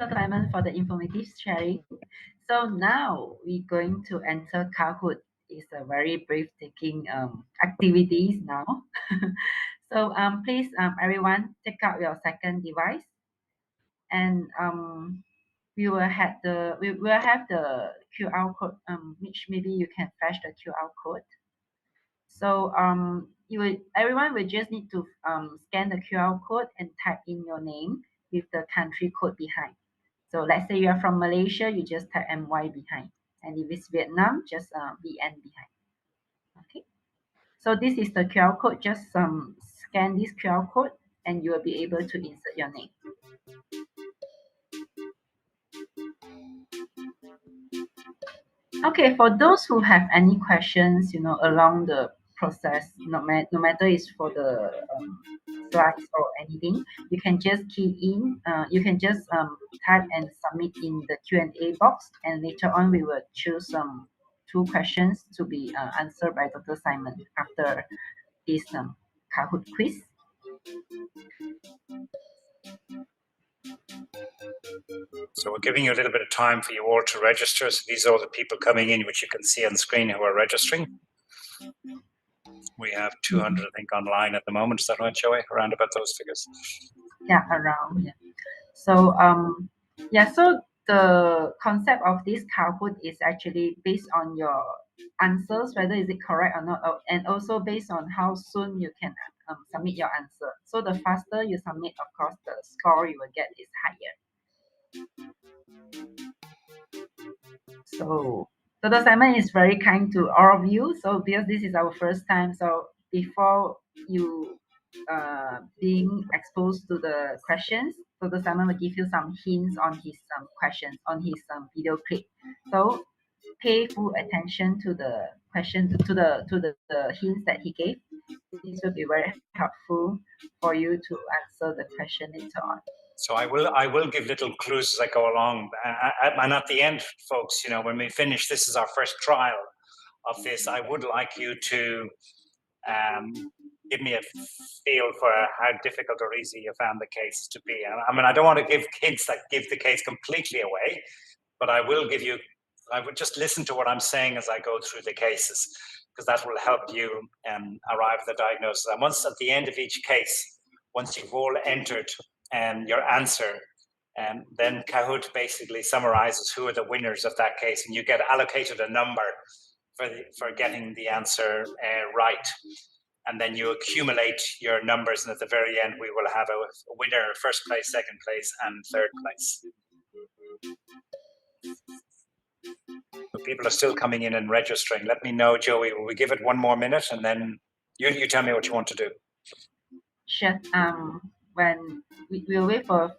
Simon, for the informative sharing. So now we're going to enter Kahoot. It's a very breathtaking activities now. So please, everyone, take out your second device, and we will have the QR code, which maybe you can flash the QR code. So everyone will just need to scan the QR code and type in your name with the country code behind. So let's say you are from Malaysia, you just type MY behind. And if it's Vietnam, just VN behind. Okay. So this is the QR code. Just scan this QR code and you will be able to insert your name. Okay, for those who have any questions, along the process, no matter it's for the slides or anything, you can just key in. You can just type and submit in the Q&A box, and later on we will choose two questions to be answered by Dr. Simon after this Kahoot quiz. So we're giving you a little bit of time for you all to register. So these are all the people coming in, which you can see on the screen who are registering. We have 200, I think, online at the moment. Is that right, Joey? Around about those figures? Yeah, around. Yeah. So so the concept of this Kahoot is actually based on your answers, whether is it correct or not, and also based on how soon you can submit your answer. So the faster you submit, of course, the score you will get is higher. So Dr. Simon is very kind to all of you. So because this is our first time, so before you being exposed to the questions, Dr. Simon will give you some hints on his questions on his video clip. So pay full attention to the question to the hints that he gave. This will be very helpful for you to answer the question later on. So I will give little clues as I go along, and at the end, folks, when we finish, this is our first trial of this. I would like you to give me a feel for how difficult or easy you found the case to be. I mean, I don't want to give hints that give the case completely away, but I would just listen to what I'm saying as I go through the cases, because that will help you arrive at the diagnosis. And once at the end of each case, once you've all entered your answer, then Kahoot basically summarizes who are the winners of that case, and you get allocated a number for getting the answer right. And then you accumulate your numbers, and at the very end, we will have a winner, first place, second place, and third place. So people are still coming in and registering. Let me know, Joey. Will we give it one more minute, and then you tell me what you want to do? Sure. When we'll wait for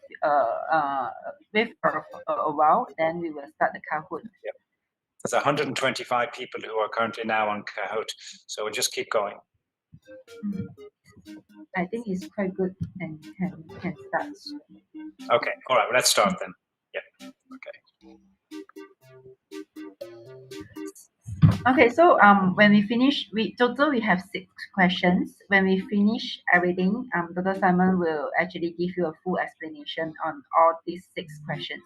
a while, then we will start the Kahoot. Yep. There's 125 people who are currently now on Kahoot, so we'll just keep going. I think it's quite good and can start. Okay, all right, well, let's start then. Yeah, okay. Okay, so when we finish, we have 6 questions. When we finish everything, Dr. Simon will actually give you a full explanation on all these 6 questions.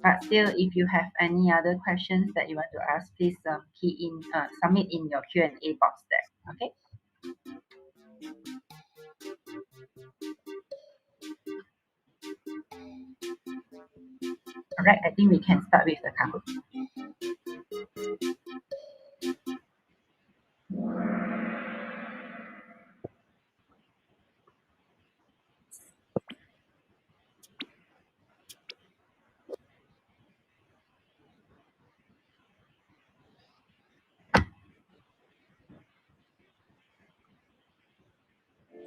But still, if you have any other questions that you want to ask, please submit in your Q&A box there. Okay. All right, I think we can start with the Kahoot.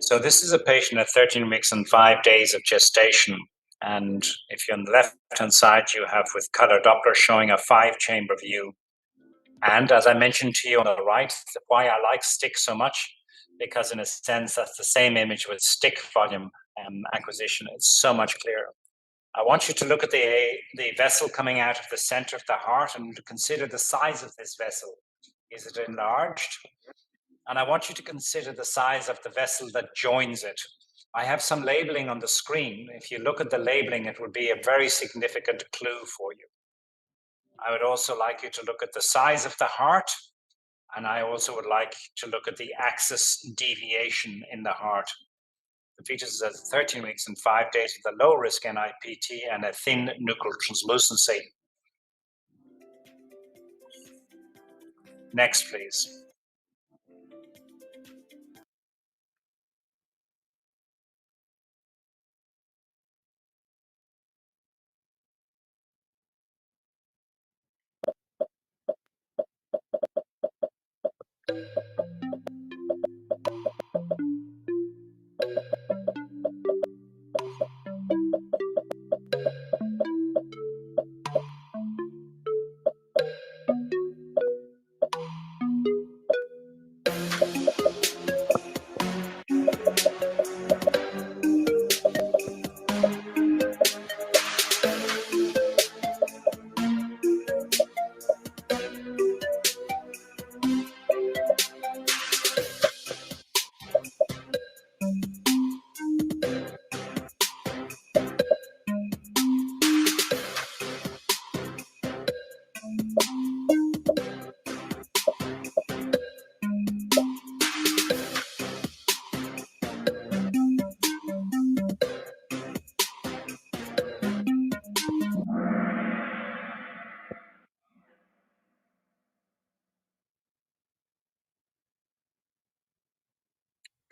So this is a patient at 13 weeks and 5 days of gestation. And if you're on the left-hand side, you have with color Doppler showing a 5-chamber view. And as I mentioned to you on the right, why I like stick so much, because in a sense, that's the same image with stick volume acquisition. It's so much clearer. I want you to look at the vessel coming out of the center of the heart and to consider the size of this vessel. Is it enlarged? And I want you to consider the size of the vessel that joins it. I have some labeling on the screen. If you look at the labeling, it would be a very significant clue for you. I would also like you to look at the size of the heart, and I also would like to look at the axis deviation in the heart. The fetus is at 13 weeks and 5 days with a low risk NIPT and a thin nuchal translucency. Next, please.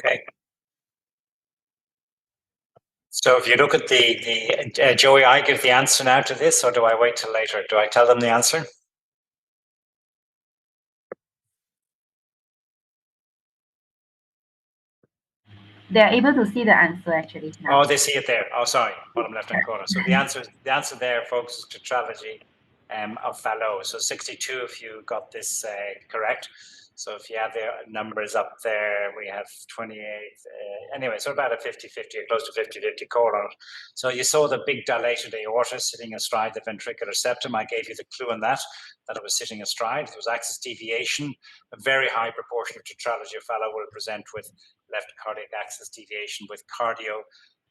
Okay. So if you look at Joey, I give the answer now to this, or do I wait till later? Do I tell them the answer? They're able to see the answer actually now. Oh, they see it there. Oh, sorry, bottom left-hand corner. So the answer there, folks, is tetralogy of Fallot. So 62 if you got this correct. So if you have the numbers up there, we have 28. Anyway, so about a 50-50, close to 50-50 call on it. So you saw the big dilated aorta sitting astride the ventricular septum. I gave you the clue on that it was sitting astride. There was axis deviation. A very high proportion of tetralogy of Fallot will present with left cardiac axis deviation with cardio.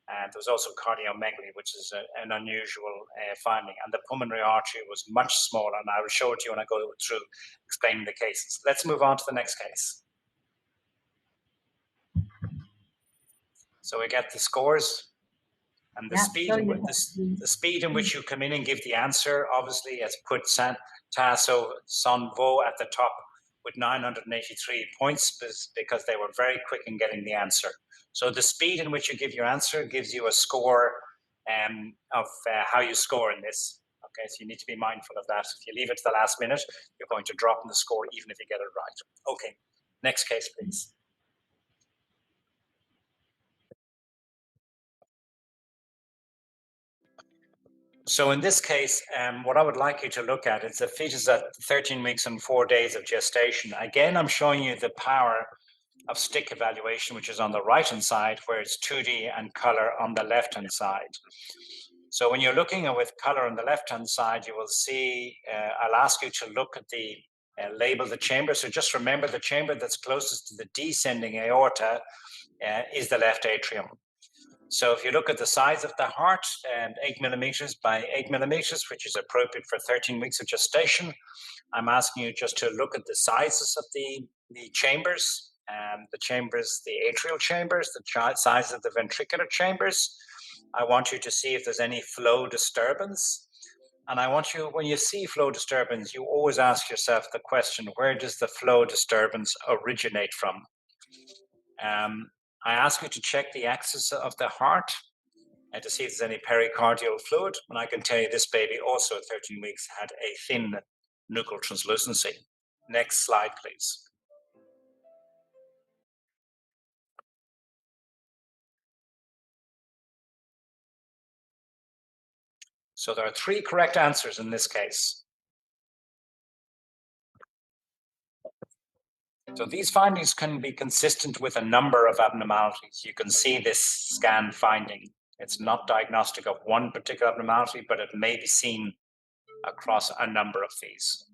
And there was also cardiomegaly, which is an unusual finding. And the pulmonary artery was much smaller. And I will show it to you when I go through explaining the cases. Let's move on to the next case. So we get the scores and the speed in which you come in and give the answer. Obviously, has put Tasso Sonvo at the top with 983 points because they were very quick in getting the answer. So the speed in which you give your answer gives you a score of how you score in this. Okay, so you need to be mindful of that. If you leave it to the last minute, you're going to drop in the score even if you get it right. Okay, next case, please. So in this case, what I would like you to look at is a fetus at 13 weeks and 4 days of gestation. Again, I'm showing you the power of stick evaluation, which is on the right-hand side, where it's 2D and color on the left-hand side. So when you're looking at with color on the left-hand side, you will see, I'll ask you to look at the, label the chamber. So just remember the chamber that's closest to the descending aorta is the left atrium. So if you look at the size of the heart, 8 millimeters by 8 millimeters, which is appropriate for 13 weeks of gestation, I'm asking you just to look at the sizes of the chambers, the atrial chambers, the size of the ventricular chambers. I want you to see if there's any flow disturbance. And I want you, when you see flow disturbance, you always ask yourself the question, where does the flow disturbance originate from? I ask you to check the axis of the heart and to see if there's any pericardial fluid. And I can tell you this baby also at 13 weeks had a thin nuchal translucency. Next slide, please. So there are 3 correct answers in this case. So these findings can be consistent with a number of abnormalities. You can see this scan finding. It's not diagnostic of one particular abnormality, but it may be seen across a number of these.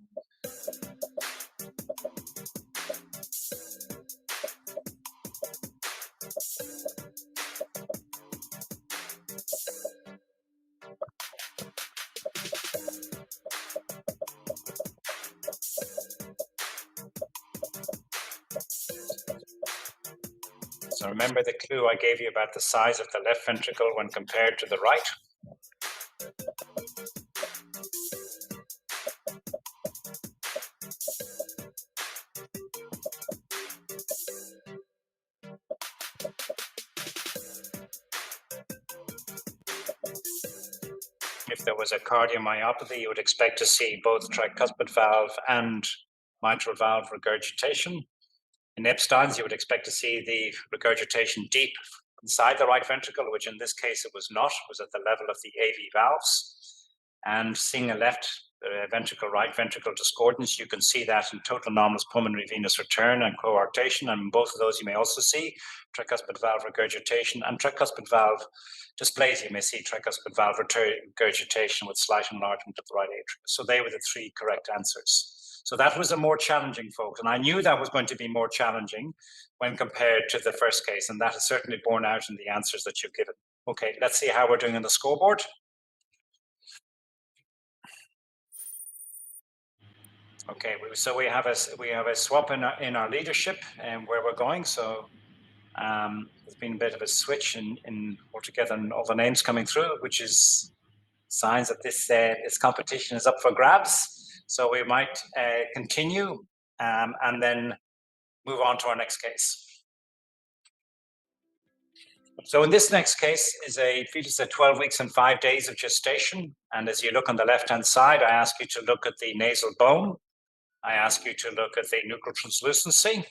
So remember the clue I gave you about the size of the left ventricle when compared to the right? If there was a cardiomyopathy, you would expect to see both tricuspid valve and mitral valve regurgitation. In Epstein's, you would expect to see the regurgitation deep inside the right ventricle, which in this case it was not, it was at the level of the AV valves. And seeing a left ventricle, right ventricle discordance, you can see that in total anomalous pulmonary venous return and coarctation. And in both of those, you may also see tricuspid valve regurgitation and tricuspid valve dysplasia. You may see tricuspid valve regurgitation with slight enlargement of the right atrium. So they were the three correct answers. So that was a more challenging, folks. And I knew that was going to be more challenging when compared to the first case. And that is certainly borne out in the answers that you've given. Okay, let's see how we're doing on the scoreboard. Okay, so we have a swap in our leadership and where we're going. So there's been a bit of a switch in altogether and all the names coming through, which is signs that this competition is up for grabs. So we might continue and then move on to our next case. So in this next case is a fetus at 12 weeks and 5 days of gestation. And as you look on the left-hand side, I ask you to look at the nasal bone. I ask you to look at the nuchal translucency.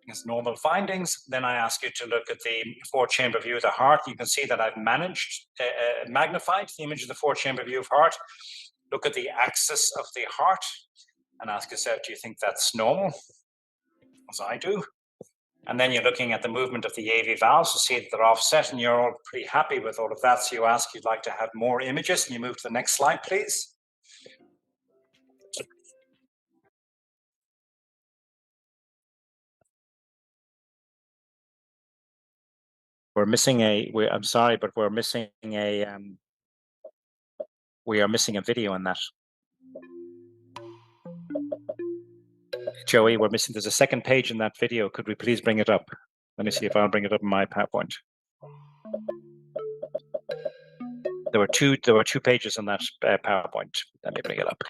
It's normal findings. Then I ask you to look at the four-chamber view of the heart. You can see that I've magnified the image of the four-chamber view of heart. Look at the axis of the heart and ask yourself, do you think that's normal? As I do. And then you're looking at the movement of the AV valves to see that they're offset, and you're all pretty happy with all of that. So you ask, you'd like to have more images, and you move to the next slide, please. I'm sorry, but we're missing we are missing a video on that. Joey, there's a second page in that video. Could we please bring it up? Let me see if I'll bring it up in my PowerPoint. There were two pages on that PowerPoint. Let me bring it up.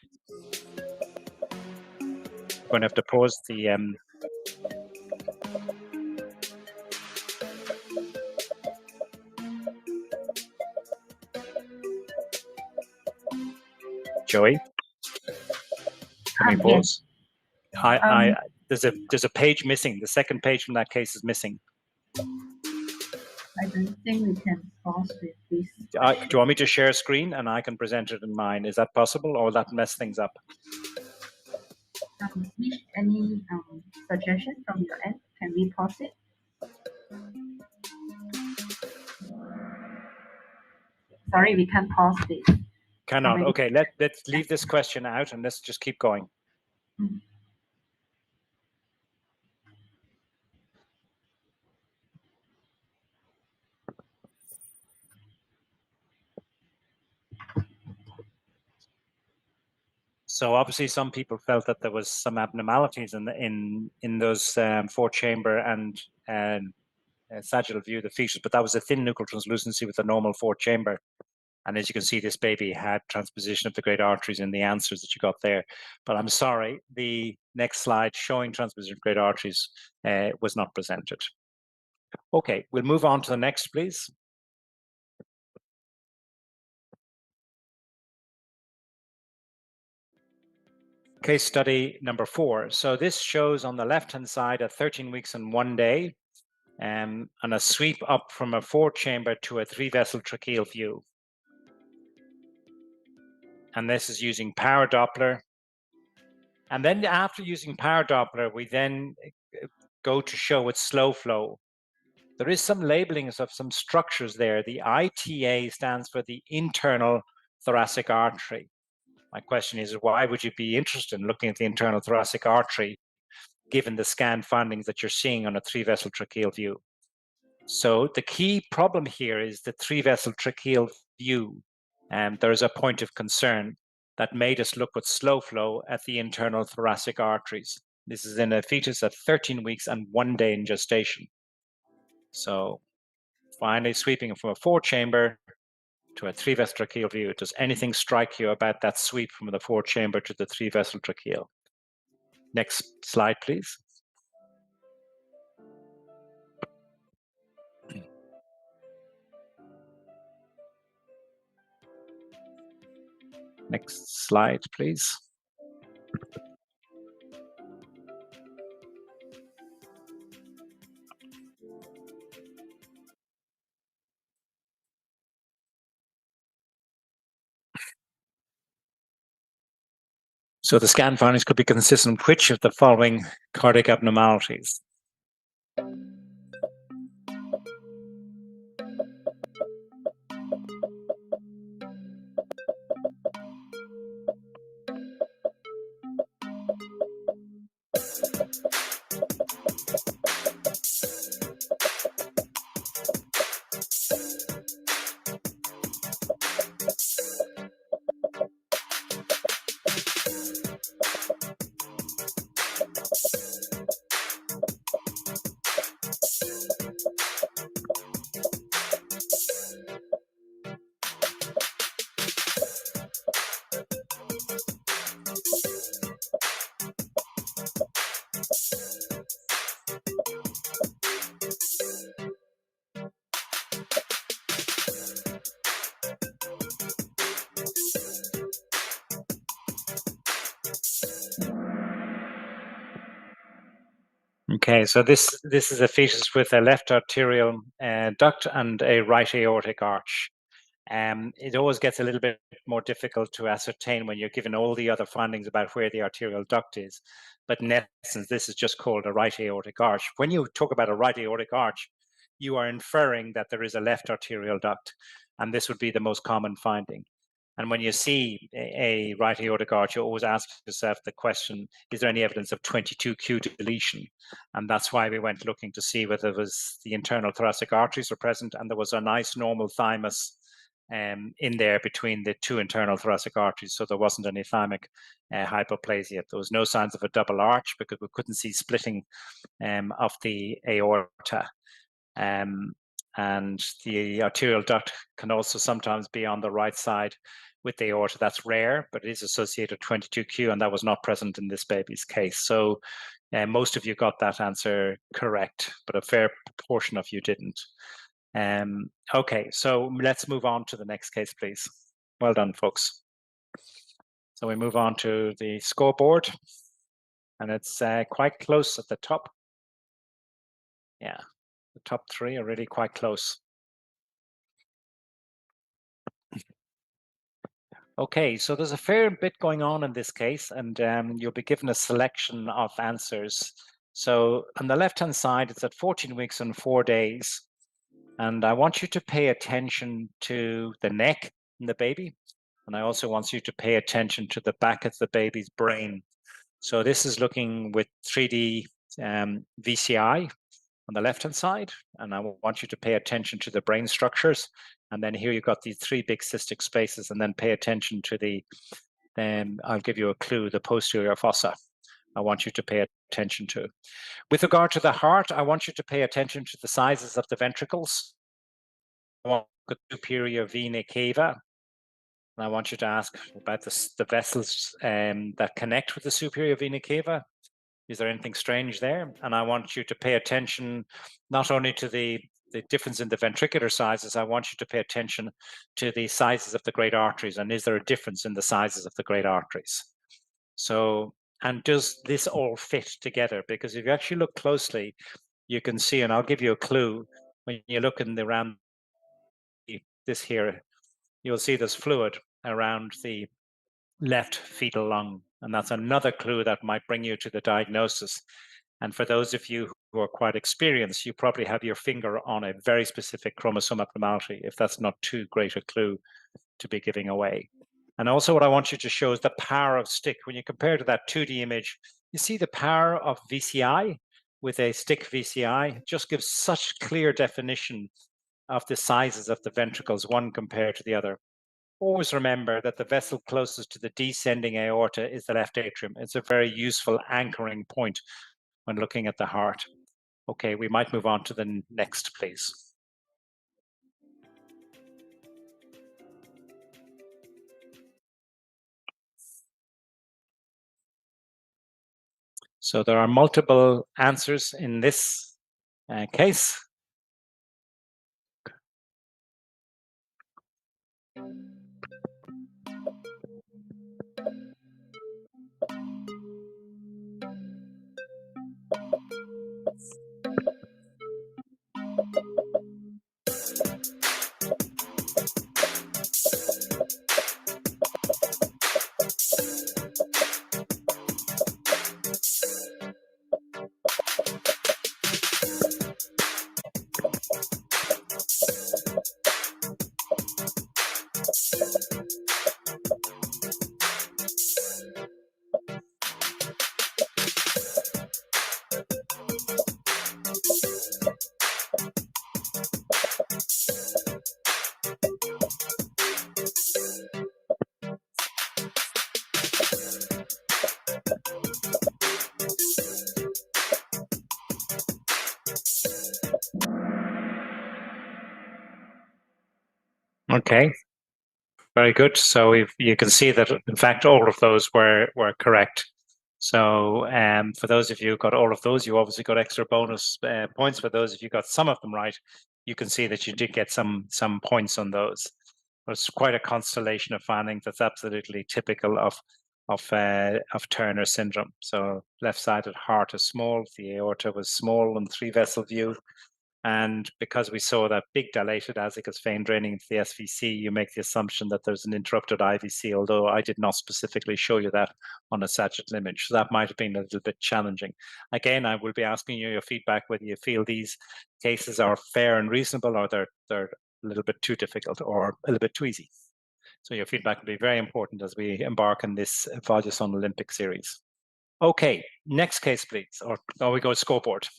I'm going to have to pause the Joey, can we pause? Yes. There's a page missing. The second page from that case is missing. I don't think we can pause with this. Do you want me to share a screen and I can present it in mine? Is that possible, or will that mess things up? Any suggestion from your end? Can we pause it? Sorry, we can't pause this. Cannot. Okay, let's leave this question out and let's just keep going. Mm-hmm. So obviously, some people felt that there was some abnormalities in those four-chamber and sagittal view of the fetus, but that was a thin nuchal translucency with a normal four-chamber. And as you can see, this baby had transposition of the great arteries in the answers that you got there. But I'm sorry, the next slide showing transposition of great arteries was not presented. Okay, we'll move on to the next, please. Case study number 4. So this shows on the left-hand side at 13 weeks and 1 day, and a sweep up from a 4-chamber to a 3-vessel tracheal view. And this is using power Doppler. And then after using power Doppler, we then go to show it's slow flow. There is some labelings of some structures there. The ITA stands for the internal thoracic artery. My question is, why would you be interested in looking at the internal thoracic artery, given the scan findings that you're seeing on a 3-vessel tracheal view? So the key problem here is the 3-vessel tracheal view. And there's a point of concern that made us look with slow flow at the internal thoracic arteries. This is in a fetus at 13 weeks and 1 day in gestation. So finally sweeping from a 4-chamber to a 3-vessel tracheal view. Does anything strike you about that sweep from the 4-chamber to the 3-vessel tracheal? Next slide, please. Next slide, please. So the scan findings could be consistent with which of the following cardiac abnormalities? Okay, so this is a fetus with a left arterial duct and a right aortic arch. It always gets a little bit more difficult to ascertain when you're given all the other findings about where the arterial duct is. But in essence, this is just called a right aortic arch. When you talk about a right aortic arch, you are inferring that there is a left arterial duct, and this would be the most common finding. And when you see a right aortic arch, you always ask yourself the question, is there any evidence of 22q deletion? And that's why we went looking to see whether it was the internal thoracic arteries were present, and there was a nice normal thymus in there between the two internal thoracic arteries, so there wasn't any thymic hypoplasia. There was no signs of a double arch because we couldn't see splitting of the aorta. And the arterial duct can also sometimes be on the right side with the aorta. That's rare, but it is associated 22q, and that was not present in this baby's case. So most of you got that answer correct, but a fair proportion of you didn't. Okay, so let's move on to the next case, please. Well done, folks. So we move on to the scoreboard, and it's quite close at the top. Yeah, the top 3 are really quite close. Okay, so there's a fair bit going on in this case, and you'll be given a selection of answers. So on the left-hand side, it's at 14 weeks and 4 days. And I want you to pay attention to the neck in the baby. And I also want you to pay attention to the back of the baby's brain. So this is looking with 3D VCI on the left-hand side. And I want you to pay attention to the brain structures. And then here you've got these 3 big cystic spaces, and then pay attention to the, I'll give you a clue, the posterior fossa. I want you to pay attention to. With regard to the heart, I want you to pay attention to the sizes of the ventricles. I want the superior vena cava. And I want you to ask about the vessels that connect with the superior vena cava. Is there anything strange there? And I want you to pay attention not only to the difference in the ventricular sizes, I want you to pay attention to the sizes of the great arteries. And is there a difference in the sizes of the great arteries? So, and does this all fit together? Because if you actually look closely, you can see, and I'll give you a clue, when you look in the around this here, you'll see there's fluid around the left fetal lung. And that's another clue that might bring you to the diagnosis. And for those of you who are quite experienced, you probably have your finger on a very specific chromosome abnormality, if that's not too great a clue to be giving away. And also what I want you to show is the power of stick. When you compare to that 2D image, you see the power of VCI with a stick VCI. It just gives such clear definition of the sizes of the ventricles, one compared to the other. Always remember that the vessel closest to the descending aorta is the left atrium. It's a very useful anchoring point when looking at the heart. Okay, we might move on to the next, please. So there are multiple answers in this case. Okay, very good. So you can see that, in fact, all of those were correct. So for those of you who got all of those, you obviously got extra bonus points. For those of you who got some of them right, you can see that you did get some points on those. It's quite a constellation of findings that's absolutely typical of Turner syndrome. So left-sided heart is small, the aorta was small and three-vessel view. And because we saw that big dilated azygous vein draining into the SVC, you make the assumption that there's an interrupted IVC, although I did not specifically show you that on a sagittal image. So that might have been a little bit challenging. Again, I will be asking you your feedback whether you feel these cases are fair and reasonable, or they're a little bit too difficult or a little bit too easy. So your feedback will be very important as we embark on this Voluson Olympic series. Okay, next case, please. Or we go scoreboard.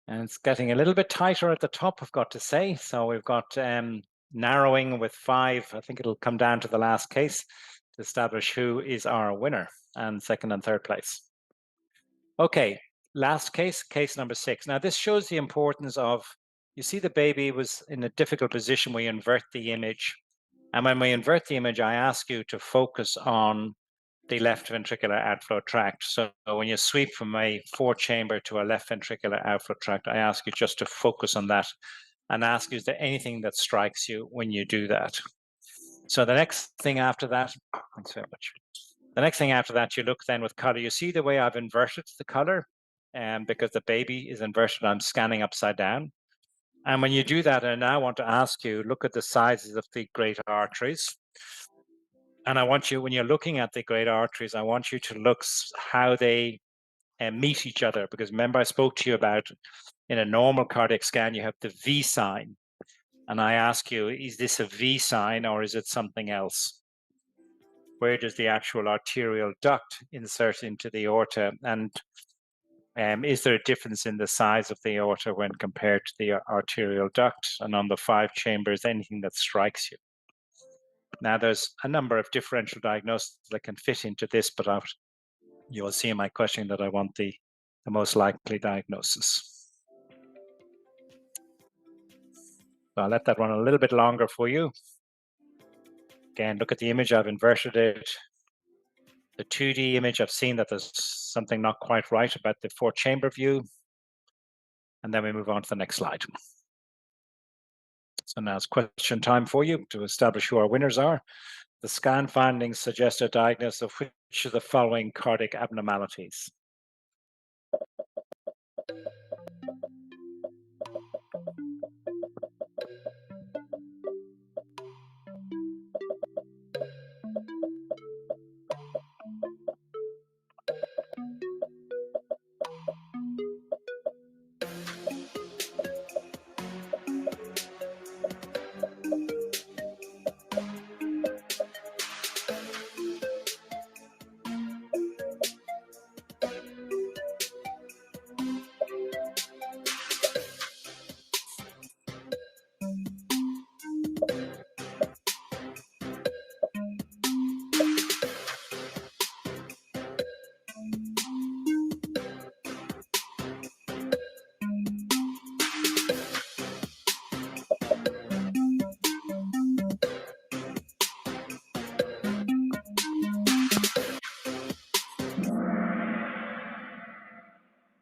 And it's getting a little bit tighter at the top, I've got to say. So we've got narrowing with 5. I think it'll come down to the last case to establish who is our winner and second and third place. Okay, last case, case number 6. Now this shows the importance of, you see the baby was in a difficult position. We invert the image. And when we invert the image, I ask you to focus on the left ventricular outflow tract. So when you sweep from a 4-chamber to a left ventricular outflow tract, I ask you just to focus on that and ask you, is there anything that strikes you when you do that? So the next thing after that, thanks very much. The next thing after that, you look then with color. You see the way I've inverted the color, because the baby is inverted, I'm scanning upside down. And when you do that, I now want to ask you, look at the sizes of the great arteries. And I want you, when you're looking at the great arteries, I want you to look how they meet each other. Because remember, I spoke to you about in a normal cardiac scan, you have the V sign. And I ask you, is this a V sign or is it something else? Where does the actual arterial duct insert into the aorta? And is there a difference in the size of the aorta when compared to the arterial duct? And on the 5 chambers, anything that strikes you? Now, there's a number of differential diagnoses that can fit into this, but you'll see in my question that I want the most likely diagnosis. So I'll let that run a little bit longer for you. Again, look at the image, I've inverted it. The 2D image, I've seen that there's something not quite right about the 4-chamber view. And then we move on to the next slide. So now it's question time for you to establish who our winners are. The scan findings suggest a diagnosis of which of the following cardiac abnormalities.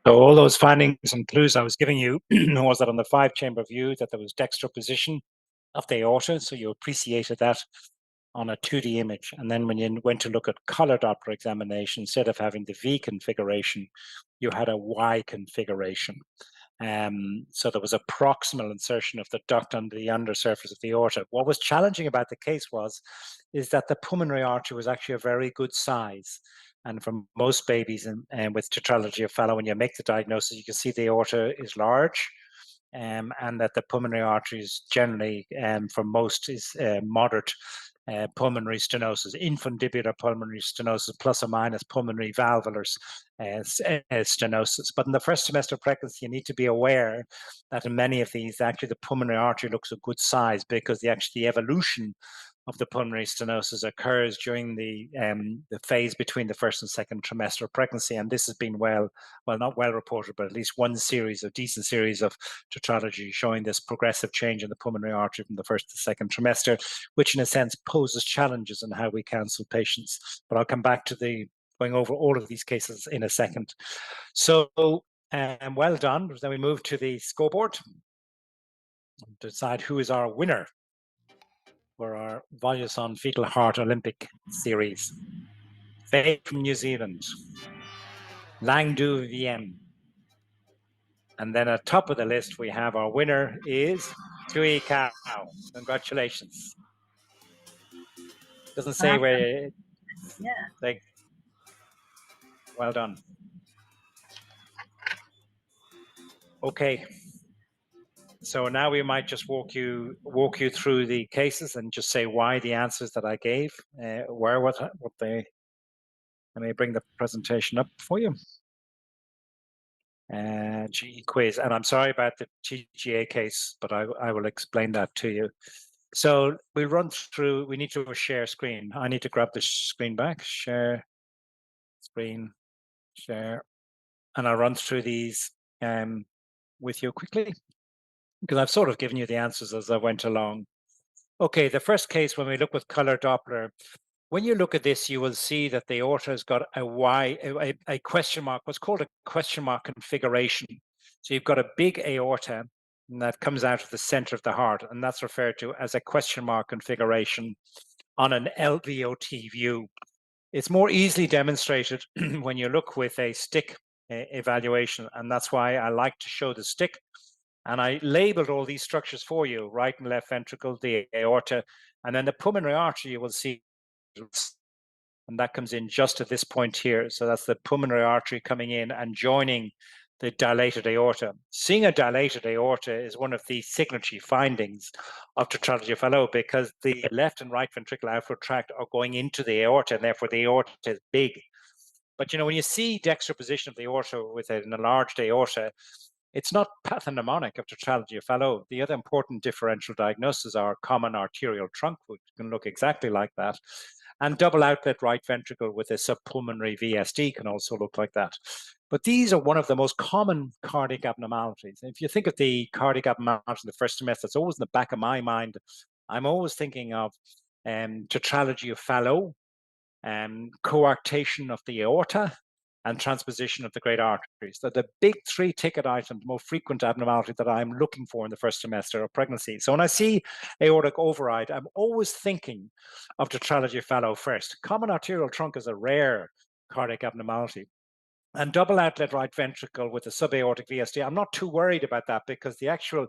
So all those findings and clues I was giving you was that on the 5-chamber view that there was dextroposition of the aorta, so you appreciated that on a 2D image. And then when you went to look at color Doppler examination, instead of having the V configuration, you had a Y configuration. So there was a proximal insertion of the duct under the undersurface of the aorta. What was challenging about the case is that the pulmonary artery was actually a very good size. And for most babies and with tetralogy of Fallot, when you make the diagnosis, you can see the aorta is large. And that the pulmonary artery is generally, for most, is moderate pulmonary stenosis, infundibular pulmonary stenosis, plus or minus pulmonary valvular stenosis. But in the first semester of pregnancy, you need to be aware that in many of these, actually the pulmonary artery looks a good size because the evolution of the pulmonary stenosis occurs during the phase between the first and second trimester of pregnancy. And this has been not well reported, but at least one decent series of tetralogy showing this progressive change in the pulmonary artery from the first to second trimester, which in a sense poses challenges in how we counsel patients. But I'll come back to going over all of these cases in a second. So well done. Then we move to the scoreboard to decide who is our winner for our Voluson Fetal Heart Olympic Series. Faye from New Zealand, Langdu VM. And then at top of the list, we have our winner is Tui Cow. Congratulations. Doesn't say where. Yeah. Like, well done. Okay. So now we might just walk you through the cases and just say why the answers that I gave were what they. Let me bring the presentation up for you. GE quiz, and I'm sorry about the TGA case, but I will explain that to you. So we'll run through. We need to share screen. I need to grab the screen back. Share screen, share, and I'll run through these with you quickly because I've sort of given you the answers as I went along. Okay, the first case when we look with color Doppler, when you look at this, you will see that the aorta has got a question mark, what's called a question mark configuration. So you've got a big aorta that comes out of the center of the heart, and that's referred to as a question mark configuration on an LVOT view. It's more easily demonstrated when you look with a stick evaluation, and that's why I like to show the stick. And I labeled all these structures for you, right and left ventricle, the aorta, and then the pulmonary artery, you will see, and that comes in just at this point here. So that's the pulmonary artery coming in and joining the dilated aorta. Seeing a dilated aorta is one of the signatory findings of tetralogy of Fallot because the left and right ventricular outflow tract are going into the aorta, and therefore the aorta is big. But when you see dextroposition of the aorta with an enlarged aorta, it's not pathognomonic of tetralogy of Fallot. The other important differential diagnoses are common arterial trunk, which can look exactly like that, and double outlet right ventricle with a subpulmonary VSD can also look like that. But these are one of the most common cardiac abnormalities. And if you think of the cardiac abnormalities in the first semester, it's always in the back of my mind. I'm always thinking of tetralogy of Fallot, coarctation of the aorta, and transposition of the great arteries. They're the big 3 ticket items, more frequent abnormality that I'm looking for in the first semester of pregnancy. So when I see aortic override, I'm always thinking of tetralogy of Fallot first. Common arterial trunk is a rare cardiac abnormality. And double outlet right ventricle with a subaortic VSD, I'm not too worried about that because the actual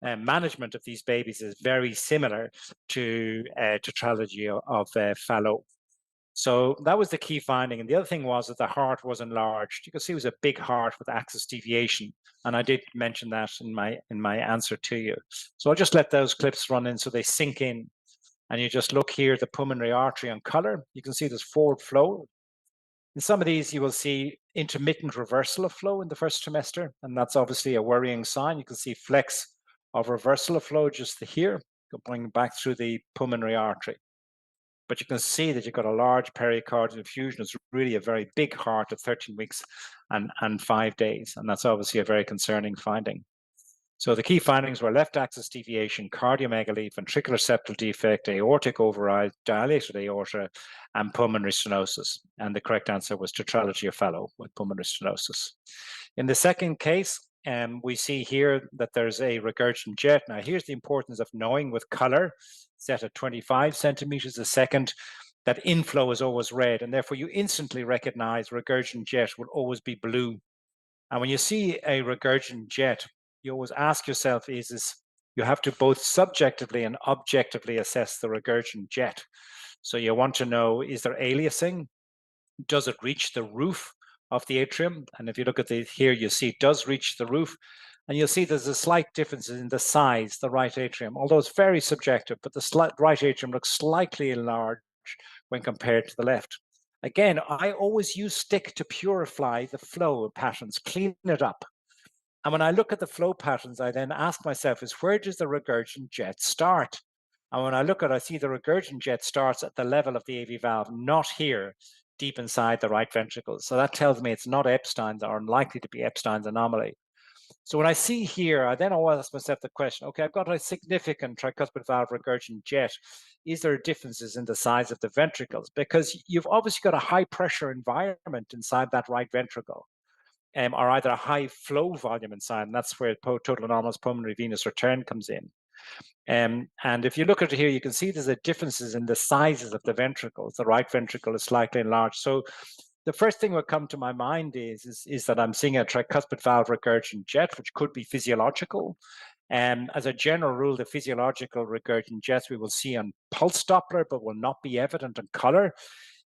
management of these babies is very similar to tetralogy of Fallot. So that was the key finding. And the other thing was that the heart was enlarged. You can see it was a big heart with axis deviation. And I did mention that in my answer to you. So I'll just let those clips run in so they sink in. And you just look here, the pulmonary artery on color. You can see there's forward flow. In some of these, you will see intermittent reversal of flow in the first trimester. And that's obviously a worrying sign. You can see flex of reversal of flow just here, going back through the pulmonary artery. But you can see that you've got a large pericardial effusion. It's really a very big heart at 13 weeks and 5 days. And that's obviously a very concerning finding. So the key findings were left axis deviation, cardiomegaly, ventricular septal defect, aortic override, dilated aorta, and pulmonary stenosis. And the correct answer was tetralogy of Fallot with pulmonary stenosis. In the second case, we see here that there's a regurgent jet. Now, here's the importance of knowing with color, set at 25 centimeters a second, that inflow is always red, and therefore you instantly recognize regurgent jet will always be blue. And when you see a regurgent jet, you always ask yourself, you have to both subjectively and objectively assess the regurgent jet. So you want to know, is there aliasing? Does it reach the roof of the atrium? And if you look at here, you see it does reach the roof. And you'll see there's a slight difference in the size, the right atrium, although it's very subjective, but the right atrium looks slightly enlarged when compared to the left. Again, I always use stick to purify the flow patterns, clean it up. And when I look at the flow patterns, I then ask myself, where does the regurgent jet start? And when I look at it, I see the regurgent jet starts at the level of the AV valve, not here, deep inside the right ventricle. So that tells me it's not Epstein's, or unlikely to be Epstein's anomaly. So when I see here, I then always ask myself the question, okay, I've got a significant tricuspid valve regurgent jet. Is there differences in the size of the ventricles? Because you've obviously got a high pressure environment inside that right ventricle, or either a high flow volume inside, and that's where total anomalous pulmonary venous return comes in. And if you look at it here, you can see there's a differences in the sizes of the ventricles. The right ventricle is slightly enlarged. So the first thing that would come to my mind is that I'm seeing a tricuspid valve regurgent jet, which could be physiological. As a general rule, the physiological regurgent jets we will see on pulse Doppler, but will not be evident in color.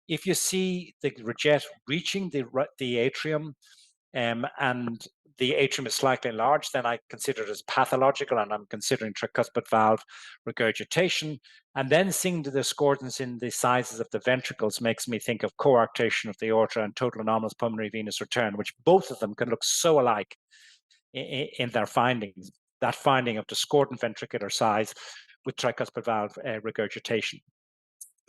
If you see the jet reaching the atrium, and the atrium is slightly enlarged, then I consider it as pathological, and I'm considering tricuspid valve regurgitation. And then seeing the discordance in the sizes of the ventricles makes me think of coarctation of the aorta and total anomalous pulmonary venous return, which both of them can look so alike in their findings. That finding of discordant ventricular size with tricuspid valve regurgitation.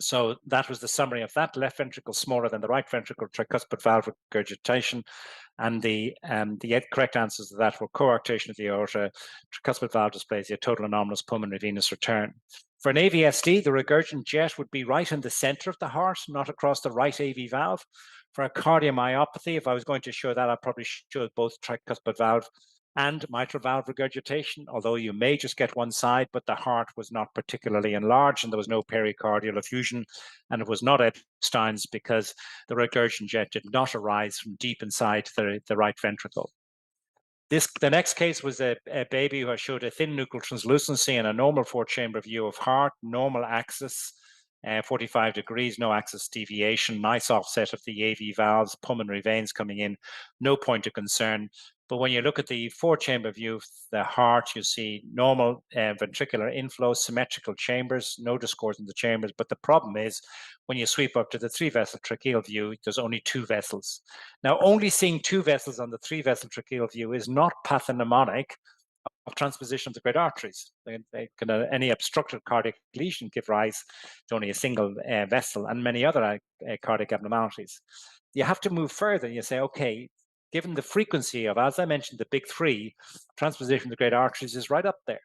So that was the summary of that. Left ventricle smaller than the right ventricle, tricuspid valve regurgitation. And the correct answers to that were coarctation of the aorta, tricuspid valve dysplasia, total anomalous pulmonary venous return. For an AVSD, the regurgent jet would be right in the center of the heart, not across the right AV valve. For a cardiomyopathy, if I was going to show that, I'd probably show both tricuspid valve and mitral valve regurgitation, although you may just get one side, but the heart was not particularly enlarged and there was no pericardial effusion, and it was not Epstein's because the regurgent jet did not arise from deep inside the right ventricle. The next case was a baby who showed a thin nuchal translucency and a normal four-chamber view of heart, normal axis, 45 degrees, no axis deviation, nice offset of the AV valves, pulmonary veins coming in, no point of concern. But when you look at the four-chamber view of the heart, you see normal ventricular inflow, symmetrical chambers, no discordance in the chambers. But the problem is when you sweep up to the three-vessel tracheal view, there's only two vessels. Now, only seeing two vessels on the three-vessel tracheal view is not pathognomonic of transposition of the great arteries. Any obstructive cardiac lesion give rise to only a single vessel and many other cardiac abnormalities. You have to move further and you say, okay, given the frequency of, as I mentioned, the big three, transposition of the great arteries is right up there.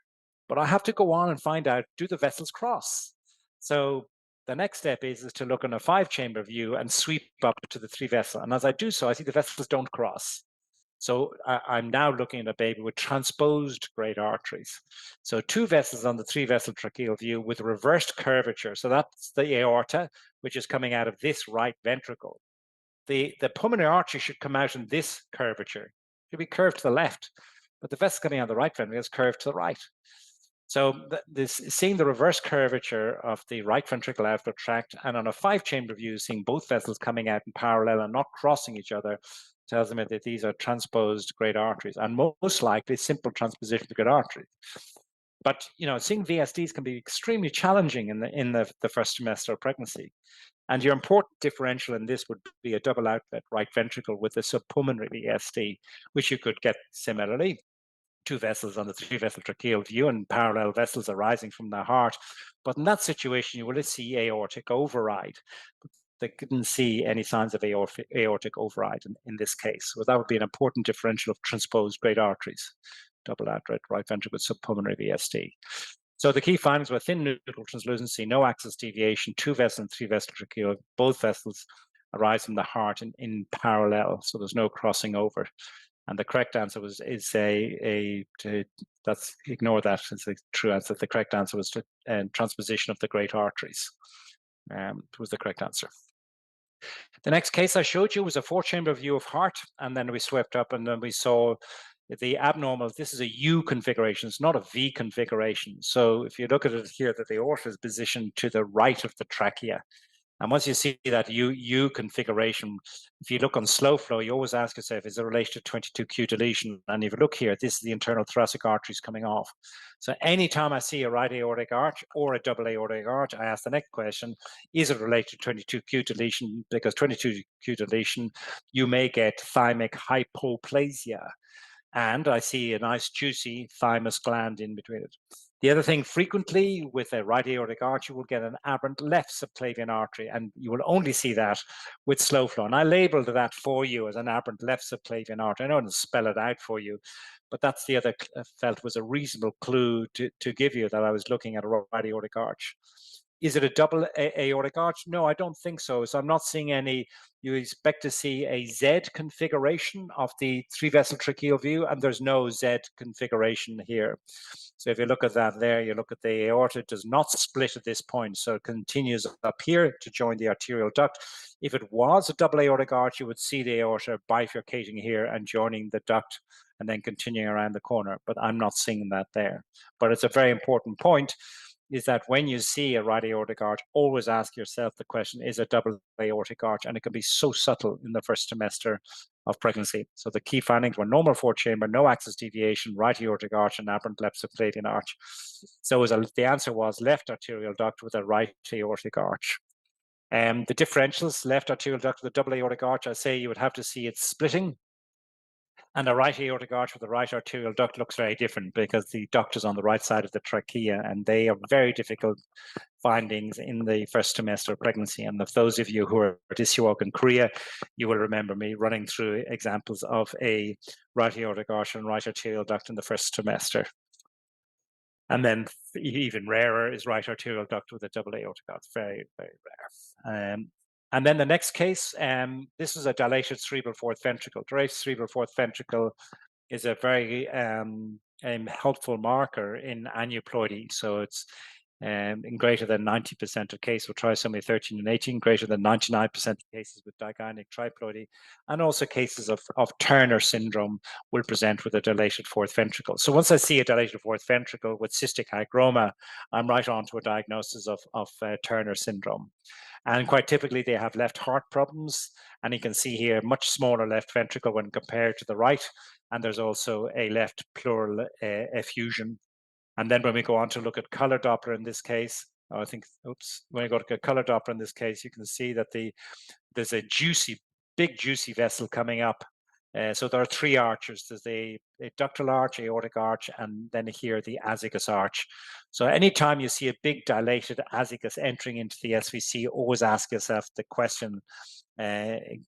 But I have to go on and find out, do the vessels cross? So the next step is to look on a five-chamber view and sweep up to the three vessel. And as I do so, I see the vessels don't cross. So I'm now looking at a baby with transposed great arteries. So two vessels on the three-vessel tracheal view with reversed curvature. So that's the aorta, which is coming out of this right ventricle. The pulmonary artery should come out in this curvature. It should be curved to the left, but the vessel coming out of the right ventricle is curved to the right. So seeing the reverse curvature of the right ventricular outflow tract, and on a five-chamber view, seeing both vessels coming out in parallel and not crossing each other, tells me that these are transposed great arteries, and most likely simple transposition of great arteries. But seeing VSDs can be extremely challenging in the first semester of pregnancy. And your important differential in this would be a double outlet right ventricle with a subpulmonary VSD, which you could get similarly. Two vessels on the three-vessel tracheal view and parallel vessels arising from the heart. But in that situation, you will see aortic override. But they couldn't see any signs of aortic override in this case. So that would be an important differential of transposed great arteries. double added right ventricle with subpulmonary VSD. So the key findings were thin neutral translucency, no axis deviation, 2 vessel and 3 vessel tracheal. Both vessels arise from the heart in parallel, so there's no crossing over. And the correct answer was that's ignore that. It's a true answer. The correct answer was transposition of the great arteries. Was the correct answer. The next case I showed you was a 4-chamber view of heart, and then we swept up and then we saw the abnormal. This is a U configuration. It's not a V configuration. So if you look at it here, that the aorta is positioned to the right of the trachea. And once you see that U configuration, if you look on slow flow, you always ask yourself, is it related to 22q deletion? And if you look here, this is the internal thoracic arteries coming off. So anytime I see a right aortic arch or a double aortic arch, I ask the next question, is it related to 22q deletion? Because 22q deletion, you may get thymic hypoplasia. And I see a nice juicy thymus gland in between it. The other thing, frequently with a right aortic arch, you will get an aberrant left subclavian artery, and you will only see that with slow flow. And I labeled that for you as an aberrant left subclavian artery. I don't spell it out for you, but that's the other felt was a reasonable clue to give you that I was looking at a right aortic arch. Is it a double aortic arch? No, I don't think so. So I'm not seeing any. You expect to see a Z configuration of the 3-vessel tracheal view, and there's no Z configuration here. So if you look at that there, you look at the aorta, it does not split at this point. So it continues up here to join the arterial duct. If it was a double aortic arch, you would see the aorta bifurcating here and joining the duct and then continuing around the corner. But I'm not seeing that there. But it's a very important point, is that when you see a right aortic arch, always ask yourself the question, is a double aortic arch? And it can be so subtle in the first trimester of pregnancy. So the key findings were normal 4-chamber, no axis deviation, right aortic arch, and aberrant left subclavian arch. So the answer was left arterial duct with a right aortic arch. The differentials, left arterial duct with a double aortic arch, I say you would have to see it splitting. And a right aortic arch with a right arterial duct looks very different because the duct is on the right side of the trachea, and they are very difficult findings in the first trimester of pregnancy. And if those of you who are at ISUOG in Korea, you will remember me running through examples of a right aortic arch and right arterial duct in the first trimester. And then even rarer is right arterial duct with a double aortic arch. Very, very rare. And then the next case, this is a dilated cerebral fourth ventricle. Dilated cerebral fourth ventricle is a very helpful marker in aneuploidy. So it's in greater than 90% of cases with trisomy 13 and 18, greater than 99% of cases with digonic triploidy, and also cases of Turner syndrome will present with a dilated fourth ventricle. So once I see a dilated fourth ventricle with cystic hygroma, I'm right on to a diagnosis of Turner syndrome. And quite typically, they have left heart problems. And you can see here, much smaller left ventricle when compared to the right. And there's also a left pleural effusion. And then when we go on to look at color Doppler in this case, when we go to color Doppler in this case, you can see that there's a big juicy vessel coming up. So there are 3 arches. There's a ductal arch, aortic arch, and then here the azygos arch. So anytime you see a big dilated azygos entering into the SVC, always ask yourself the question,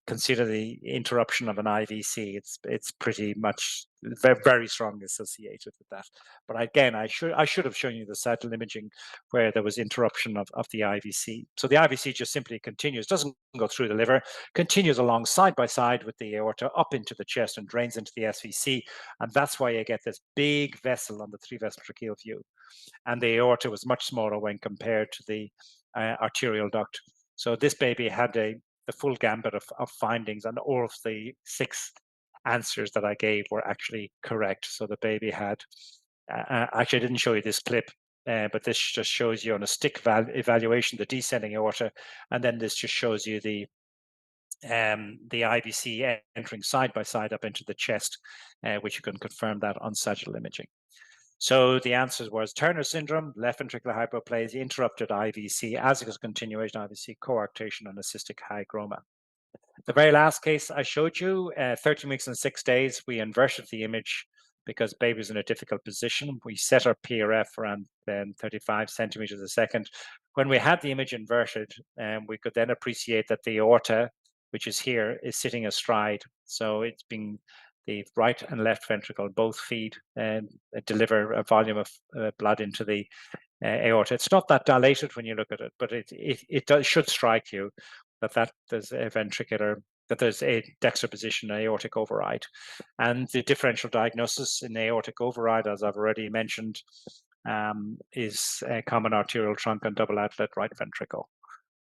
consider the interruption of an IVC. It's pretty much very, very strongly associated with that. But again, I should have shown you the sagittal imaging where there was interruption of the IVC. So the IVC just simply continues, doesn't go through the liver, continues along side by side with the aorta up into the chest and drains into the SVC. And that's why you get this big vessel on the 3-vessel tracheal view. And the aorta was much smaller when compared to the arterial duct. So this baby had the full gambit of findings, and all of the 6 answers that I gave were actually correct. So the baby had, actually I didn't show you this clip, but this just shows you on a stick evaluation, the descending aorta, and then this just shows you the IVC entering side by side up into the chest, which you can confirm that on sagittal imaging. So the answer was Turner syndrome, left ventricular hypoplasia, interrupted IVC, azygos continuation IVC, coarctation, and a cystic hygroma. The very last case I showed you, 13 weeks and 6 days, we inverted the image because baby was in a difficult position. We set our PRF around 35 centimeters a second. When we had the image inverted, we could then appreciate that the aorta, which is here, is sitting astride. So it's being the right and left ventricle both feed and deliver a volume of blood into the aorta. It's not that dilated when you look at it, but it does, should strike you that there's a ventricular, that there's a dextroposition, aortic override. And the differential diagnosis in aortic override, as I've already mentioned, is a common arterial trunk and double outlet right ventricle.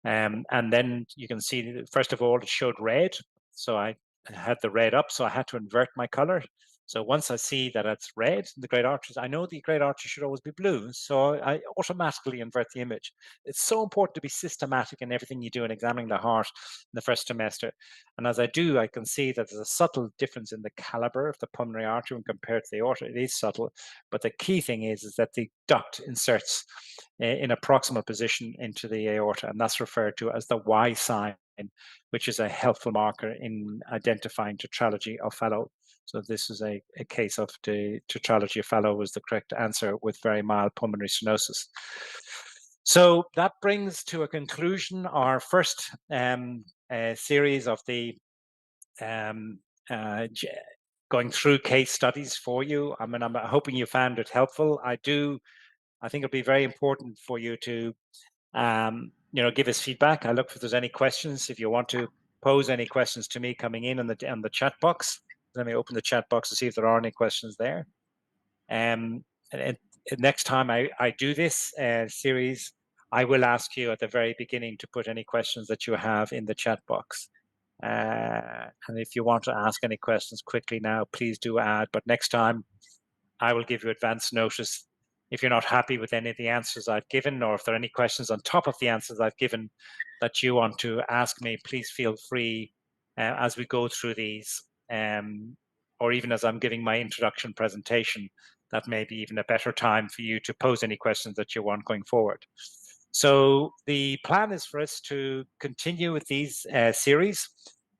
And then you can see, first of all, it showed red. So I had the red up, so I had to invert my color. So once I see that it's red, the great arteries, I know the great artery should always be blue. So I automatically invert the image. It's so important to be systematic in everything you do in examining the heart in the first trimester. And as I do, I can see that there's a subtle difference in the caliber of the pulmonary artery when compared to the aorta. It is subtle, but the key thing is that the duct inserts in a proximal position into the aorta, and that's referred to as the Y sign, which is a helpful marker in identifying tetralogy of Fallot. So this is a case of the tetralogy of Fallot was the correct answer with very mild pulmonary stenosis. So that brings to a conclusion our first series of the going through case studies for you. I mean, I'm hoping you found it helpful. I think it'll be very important for you to give us feedback. I look if there's any questions. If you want to pose any questions to me coming in on the chat box, let me open the chat box to see if there are any questions there. And next time I do this series, I will ask you at the very beginning to put any questions that you have in the chat box. And if you want to ask any questions quickly now, please do add. But next time, I will give you advance notice. If you're not happy with any of the answers I've given, or if there are any questions on top of the answers I've given that you want to ask me, please feel free as we go through these, or even as I'm giving my introduction presentation, that may be even a better time for you to pose any questions that you want going forward. So the plan is for us to continue with these series.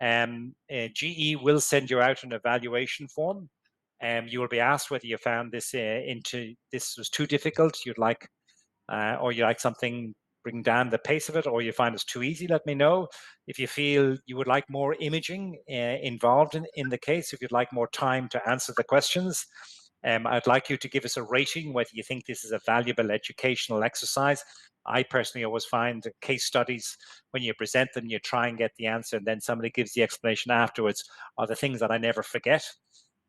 GE will send you out an evaluation form. You will be asked whether you found this this was too difficult, or you like something, bring down the pace of it, or you find it's too easy, let me know. If you feel you would like more imaging involved in the case, if you'd like more time to answer the questions, I'd like you to give us a rating, whether you think this is a valuable educational exercise. I personally always find case studies, when you present them, you try and get the answer, and then somebody gives the explanation afterwards, are the things that I never forget.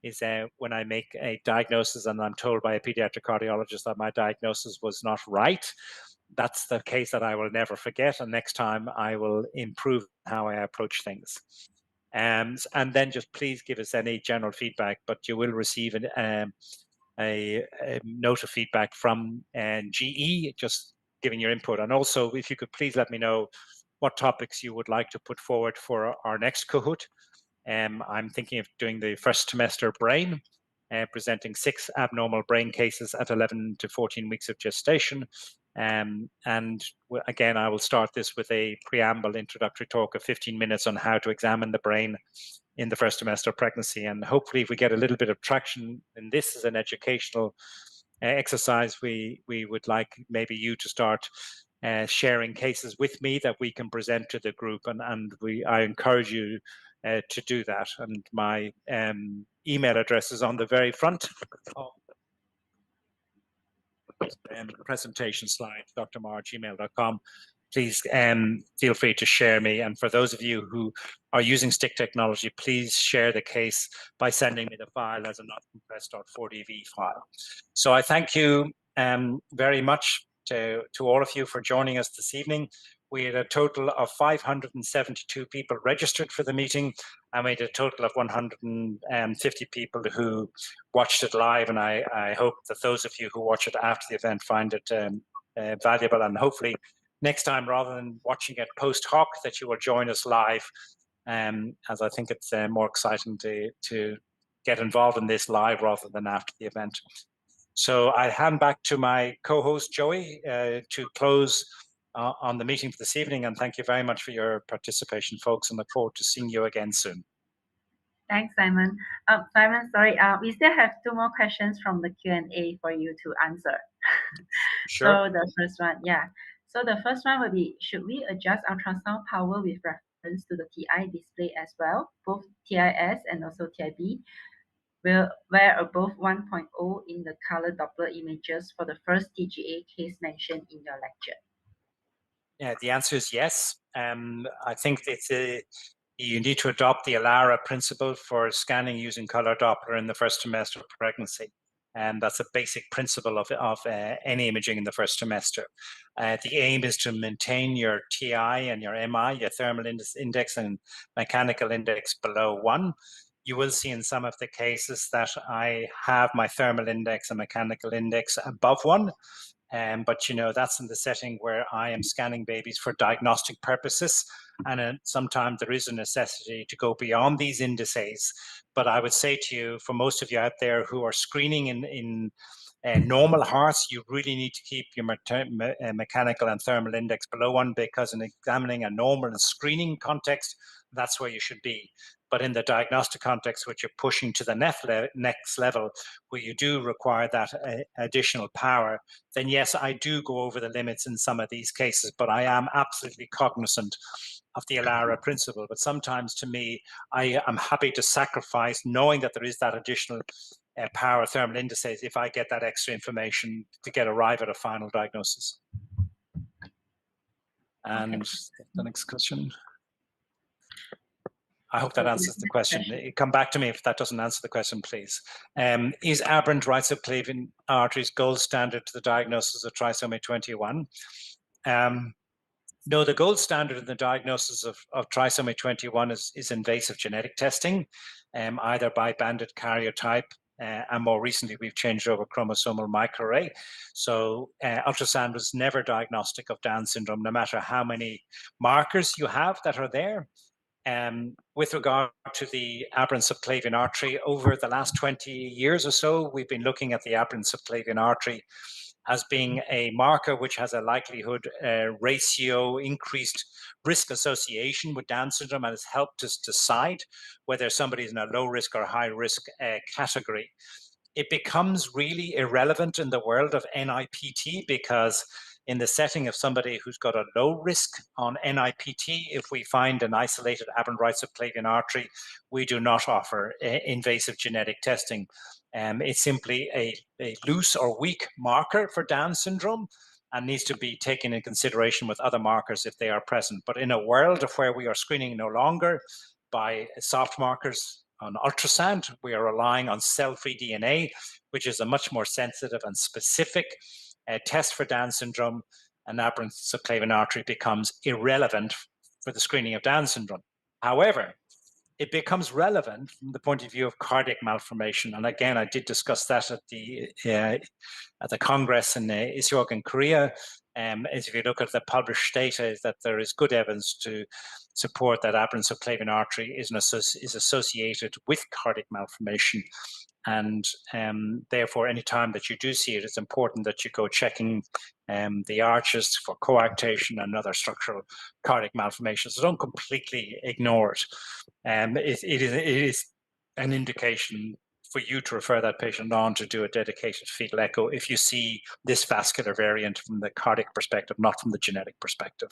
Is when I make a diagnosis and I'm told by a pediatric cardiologist that my diagnosis was not right. That's the case that I will never forget, and next time I will improve how I approach things. And then just please give us any general feedback, but you will receive a note of feedback from GE, just giving your input. And also, if you could please let me know what topics you would like to put forward for our next Kahoot. I'm thinking of doing the first trimester brain, presenting 6 abnormal brain cases at 11 to 14 weeks of gestation. And again, I will start this with a preamble introductory talk of 15 minutes on how to examine the brain in the first trimester of pregnancy. And hopefully, if we get a little bit of traction in this as an educational exercise, we would like maybe you to start sharing cases with me that we can present to the group. And I encourage you to do that. And my email address is on the very front of the presentation slide, drmar@gmail.com. Please feel free to share me. And for those of you who are using stick technology, please share the case by sending me the file as a not compressed .4dv file. So I thank you very much to all of you for joining us this evening. We had a total of 572 people registered for the meeting, and we had a total of 150 people who watched it live. And I hope that those of you who watch it after the event find it valuable, and hopefully next time, rather than watching it post hoc, that you will join us live, as I think it's more exciting to get involved in this live rather than after the event. So I hand back to my co-host, Joey, to close on the meeting for this evening. And thank you very much for your participation, folks, and look forward to seeing you again soon. Thanks, Simon. Simon, sorry, we still have 2 more questions from the Q&A for you to answer. Sure. So the first one, yeah. So the first one will be, should we adjust ultrasound power with to the TI display as well, both TIS and also TIB, were above 1.0 in the color Doppler images for the first TGA case mentioned in your lecture? Yeah, the answer is yes. I think you need to adopt the ALARA principle for scanning using color Doppler in the first trimester of pregnancy. And that's a basic principle of any imaging in the first trimester. The aim is to maintain your TI and your MI, your thermal index and mechanical index below 1. You will see in some of the cases that I have my thermal index and mechanical index above 1. But you know, that's in the setting where I am scanning babies for diagnostic purposes, and sometimes there is a necessity to go beyond these indices. But I would say to you, for most of you out there who are screening in normal hearts, you really need to keep your mechanical and thermal index below 1, because in examining a normal and screening context, that's where you should be. But in the diagnostic context, which you're pushing to the next level, where you do require that additional power, then yes, I do go over the limits in some of these cases, but I am absolutely cognizant of the ALARA principle. But sometimes to me, I am happy to sacrifice knowing that there is that additional power thermal indices if I get that extra information to arrive at a final diagnosis. And okay. The next question. I hope that answers the question. Come back to me if that doesn't answer the question, please. Is aberrant right subclavian arteries gold standard to the diagnosis of trisomy 21? No, the gold standard in the diagnosis of trisomy 21 is invasive genetic testing, either by banded karyotype, and more recently we've changed over chromosomal microarray. So ultrasound was never diagnostic of Down syndrome, no matter how many markers you have that are there. With regard to the aberrant subclavian artery, over the last 20 years or so, we've been looking at the aberrant subclavian artery as being a marker which has a likelihood ratio, increased risk association with Down syndrome, and has helped us decide whether somebody is in a low risk or high risk category. It becomes really irrelevant in the world of NIPT, because in the setting of somebody who's got a low risk on NIPT, if we find an isolated aberrant right subclavian artery, we do not offer invasive genetic testing. It's simply a loose or weak marker for Down syndrome and needs to be taken in consideration with other markers if they are present. But in a world of where we are screening no longer by soft markers on ultrasound, we are relying on cell-free DNA, which is a much more sensitive and specific test for Down syndrome, and aberrant subclavian artery becomes irrelevant for the screening of Down syndrome. However, it becomes relevant from the point of view of cardiac malformation. And again, I did discuss that at the Congress in Israel in Korea. As if you look at the published data, is that there is good evidence to support that aberrant subclavian artery is associated with cardiac malformation. And therefore, any time that you do see it, it's important that you go checking the arches for coarctation and other structural cardiac malformations. So don't completely ignore it. It is an indication for you to refer that patient on to do a dedicated fetal echo if you see this vascular variant from the cardiac perspective, not from the genetic perspective.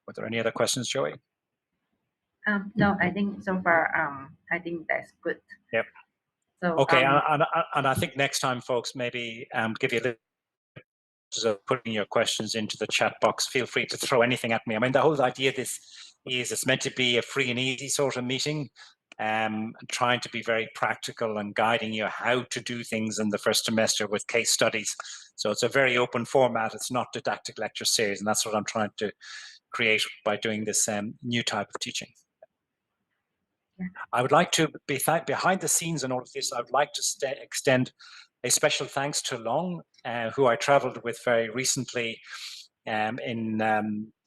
Were there any other questions, Joey? No, I think so far, I think that's good. Yep. So, okay, and I think next time, folks, maybe give you a little of putting your questions into the chat box. Feel free to throw anything at me. I mean, the whole idea of this is it's meant to be a free and easy sort of meeting, trying to be very practical and guiding you how to do things in the first semester with case studies. So it's a very open format. It's not didactic lecture series, and that's what I'm trying to create by doing this new type of teaching. Yeah. I would like to be behind the scenes in all of this. I would like to extend a special thanks to Long, who I traveled with very recently in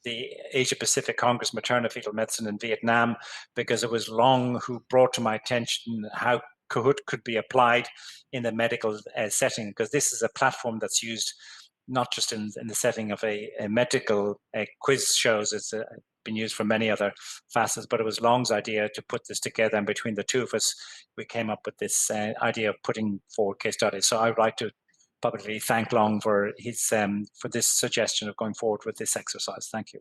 the Asia Pacific Congress Maternal Fetal Medicine in Vietnam, because it was Long who brought to my attention how Kahoot could be applied in the medical setting, because this is a platform that's used not just in the setting of a medical quiz shows. It's been used for many other facets, but it was Long's idea to put this together, and between the two of us, we came up with this idea of putting forward case studies. So I would like to publicly thank Long for his for this suggestion of going forward with this exercise. Thank you.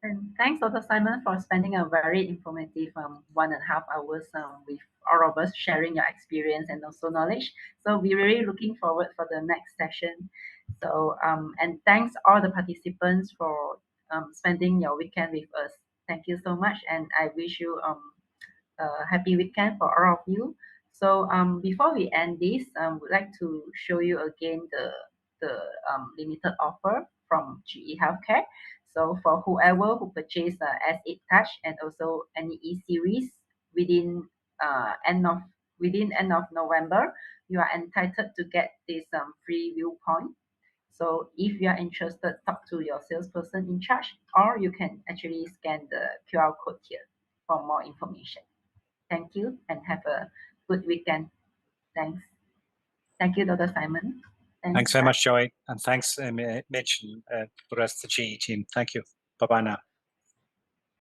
And thanks, Dr. Simon, for spending a very informative 1.5 hours with all of us, sharing your experience and also knowledge. So we're really looking forward for the next session. So and thanks all the participants for spending your weekend with us. Thank you so much, and I wish you happy weekend for all of you. So before we end this, would like to show you again the limited offer from GE Healthcare. So for whoever who purchase S8 Touch and also any E series within end of November, you are entitled to get this free viewpoint. So if you are interested, talk to your salesperson in charge, or you can actually scan the QR code here for more information. Thank you and have a good weekend. Thanks. Thank you, Dr. Simon. Thanks very much, Joey. And thanks, Mitch, and the rest of the GE team. Thank you. Bye-bye now.